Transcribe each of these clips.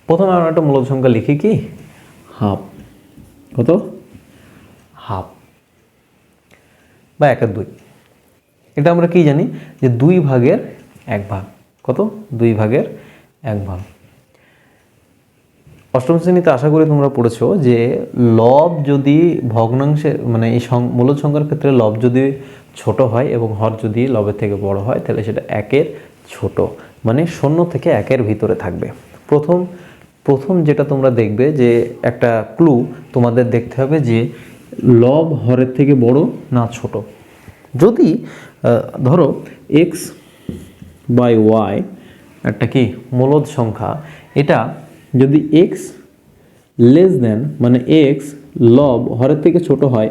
প্রথমে আমরা একটা মূলদ সংখ্যা লিখি কি হাফ। কত? হাফ বা 1/2। এটা আমরা কি জানি যে 2/1 কত? 2/1। অষ্টম শ্রেণীতে আশা করি তোমরা পড়েছো যে লব যদি ভগ্নাংশের মানে এই মূলদ সংখ্যার ক্ষেত্রে লব যদি ছোট হয় এবং হর যদি লবের থেকে বড় হয় তাহলে সেটা 1-এর ছোট, মানে 0 থেকে 1-এর ভিতরে থাকবে। প্রথম যেটা তোমরা দেখবে যে একটা ক্লু তোমাদের দেখতে হবে যে লব হরের থেকে বড় না ছোট। যদি ধরো x/y একটা কি মূলদ সংখ্যা, এটা যদি x লেস দেন মানে x লব হরের থেকে ছোট হয়,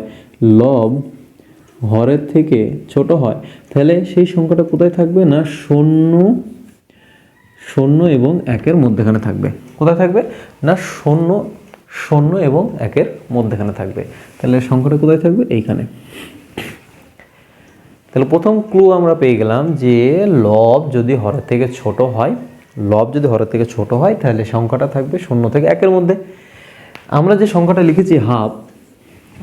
লব হরের থেকে ছোট হয়, তাহলে সেই সংখ্যাটা কোথায় থাকবে না 0 এবং 1-এর মধ্যখানে থাকবে। কোথায় থাকবে না 0 এবং 1-এর মধ্যখানে থাকবে। তাহলে সংখ্যাটা কোথায় থাকবে? এইখানে। তাহলে প্রথম ক্লু আমরা পেয়ে গেলাম যে লব যদি হরের থেকে ছোট হয়, তাহলে সংখ্যাটা থাকবে 0 থেকে 1-এর মধ্যে। আমরা যে সংখ্যাটা লিখেছি হাফ,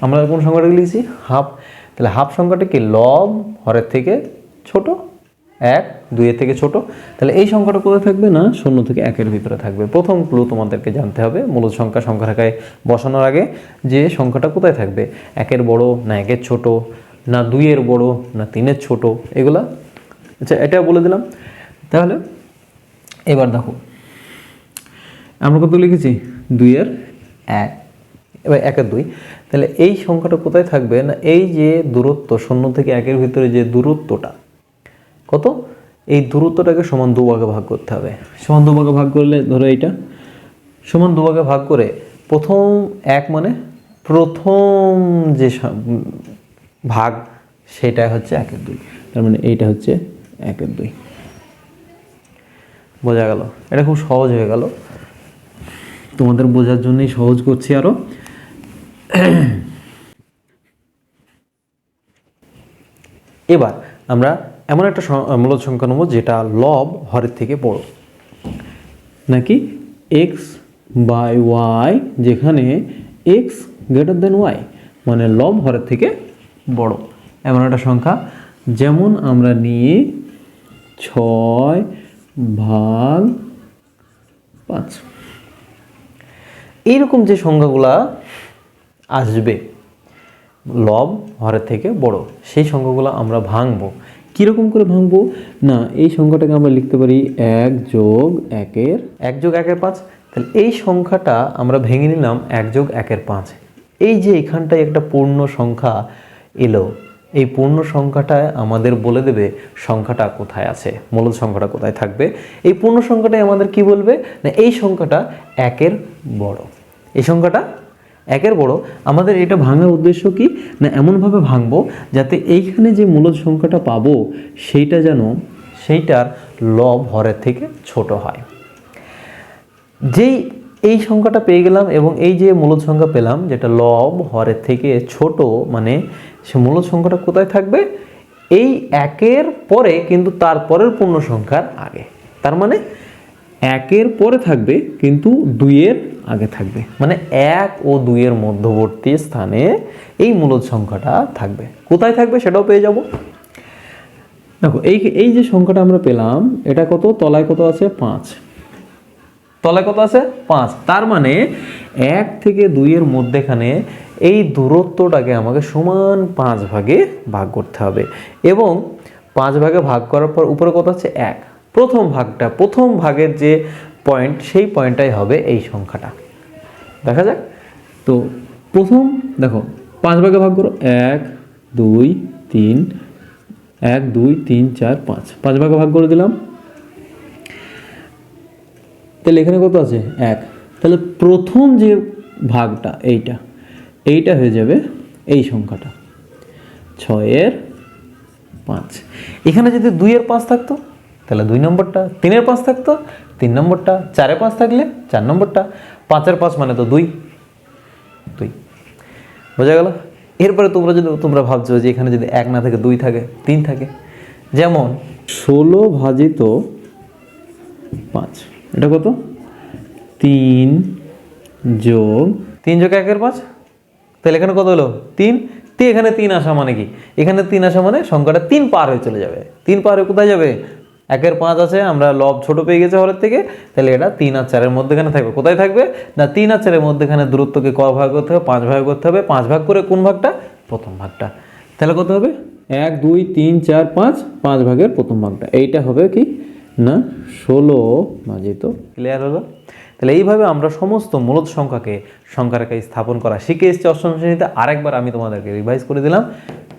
আমরা কোন সংখ্যাটা লিখেছি? হাফ। তাহলে হাফ সংখ্যাটা কি লব হরের থেকে ছোট, 1 2-এর থেকে ছোট, তাহলে এই সংখ্যাটা কোথায় থাকবে না 0 থেকে 1-এর ভিতরে থাকবে। প্রথম ক্লু তোমাদেরকে জানতে হবে মূলদ সংখ্যা রেখায় বসানোর আগে যে সংখ্যাটা কোথায় থাকবে, 1-এর বড় না 1-এর ছোট, না 2-এর বড় না 3-এর ছোট, এগুলা। আচ্ছা, এটা বলে দিলাম। তাহলে এবার দেখো আমরা কত লিখেছি? 2-এর 1, এবার 1-এর 2। তাহলে এই সংখ্যাটা কোথায় থাকবে না এই যে দূরত্ব 0 থেকে 1-এর ভিতরে যে দূরত্বটা কত, এই দূরত্বটাকে সমান 2 ভাগে ভাগ করতে হবে। সমান 2 ভাগে ভাগ করলে ধরো এইটা সমান 2 ভাগে ভাগ করে প্রথম 1 মানে প্রথম যে ভাগ সেটা হচ্ছে 1-এর 2, তার মানে এইটা হচ্ছে 1-এর 2। বোঝা গেল? এটা খুব সহজ হয়ে গেল, তোমাদের বোঝার জন্যই সহজ করছি আরো। এবার আমরা এমন একটা মূলদ সংখ্যা নেব যেটা লব হরের থেকে বড়, নাকি x/y, যেখানে x > y, মানে লব হরের থেকে বড়। এমন একটা সংখ্যা যেমন আমরা নিয়ে 6/5। এইরকম যে সংখ্যাগুলা আসবে লব হরের থেকে বড়, সেই সংখ্যাগুলো আমরা ভাঙবো। কীরকম করে ভাঙবো না এই সংখ্যাটাকে আমরা লিখতে পারি 1+1/5। তাহলে এই সংখ্যাটা আমরা ভেঙে নিলাম 1+1/5। এই যে এখানটায় একটা পূর্ণ সংখ্যা এলো, এই পূর্ণ সংখ্যাটা আমাদের বলে দেবে সংখ্যাটা কোথায় আছে, মূলদ সংখ্যাটা কোথায় থাকবে। এই পূর্ণ সংখ্যাটাই আমাদের কি বলবে না এই সংখ্যাটা 1-এর বড়। এই সংখ্যাটা 1-এর বড়। আমাদের এটা ভাঙার উদ্দেশ্য কি না এমনভাবে ভাঙবো যাতে এইখানে যে মূলদ সংখ্যাটা পাবো সেইটার লব হরের থেকে ছোট হয়। যেই এই সংখ্যাটা পেয়ে গেলাম এবং এই যে মূলদ সংখ্যা পেলাম যেটা লব হরের থেকে ছোট, মানে সে মূলদ সংখ্যাটা কোথায় থাকবে এই 1-এর পরে, কিন্তু তারপরের পূর্ণ সংখ্যার আগে। তার মানে 1-এর পরে থাকবে কিন্তু 2-এর আগে থাকবে, মানে 1 ও 2-এর মধ্যবর্তী স্থানে এই মূলদ সংখ্যাটা থাকবে। কোথায় থাকবে সেটাও পেয়ে যাব। দেখো এই যে সংখ্যাটা আমরা পেলাম এটা কত, তলায় কত আছে 5, তলায় কত আছে 5। তার মানে 1 থেকে 2-এর মধ্যেখানে এই দূরত্বটাকে আমাকে সমান 5 ভাগে ভাগ করতে হবে এবং 5 ভাগে ভাগ করার পর উপরে কত আছে 1। প্রথম ভাগের যে পয়েন্ট সেই পয়েন্টটাই হবে এই সংখ্যাটা। দেখা যাক তো প্রথম দেখো 5 ভাগে ভাগ করো 1 2 3 1 2 3 4 5, 5 ভাগে ভাগ করে দিলাম। তাহলে এখানে কত আছে 1। তাহলে প্রথম যে ভাগটা এইটা হয়ে যাবে এই সংখ্যাটা 6/5। এখানে যদি 2-এর 5 থাকতো তাহলে 2 নম্বরটা, 3-এর 5 থাকতো 3 নম্বরটা, 4-এর 5 থাকলে 4 নম্বরটা, 5-এর 5 মানে তো 2। বোঝা গেল? এরপরে তোমরা ভাবছো যে এখানে যদি 1 না থাকে 2 থাকে 3 থাকে, যেমন 16/5, এটা কত 3 যোগ 3 যোগ 1/5, তাহলে এখানে কত হলো 3। এখানে 3 আসা মানে কি, এখানে 3 আসা মানে সংখ্যাটা 3 পার হয়ে চলে যাবে। 3 পার হয়ে কোথায় যাবে, 1/5 আছে, আমরা লব ছোট পেয়ে গেছি হরের থেকে, তাহলে এটা 3 আর 4 এর মধ্যেখানে থাকবে। কোথায় থাকবে না, 3 আর 4 এর মধ্যেখানে দূরত্বকে ক ভাগ করতে হবে, 5 ভাগ করতে হবে। 5 ভাগ করে কোন ভাগটা, প্রথম ভাগটা। তাহলে কত হবে 1 2 3 4 5, 5 ভাগের প্রথম ভাগটা, এইটা হবে কি না 16 ভাজিত। ক্লিয়ার হলো? তাহলে এইভাবে আমরা সমস্ত মূলদ সংখ্যাকে সংখ্যার একাই স্থাপন করা শিখে এসেছি অষ্টম শ্রেণীতে। আরেকবার আমি তোমাদেরকে রিভাইজ করে দিলাম।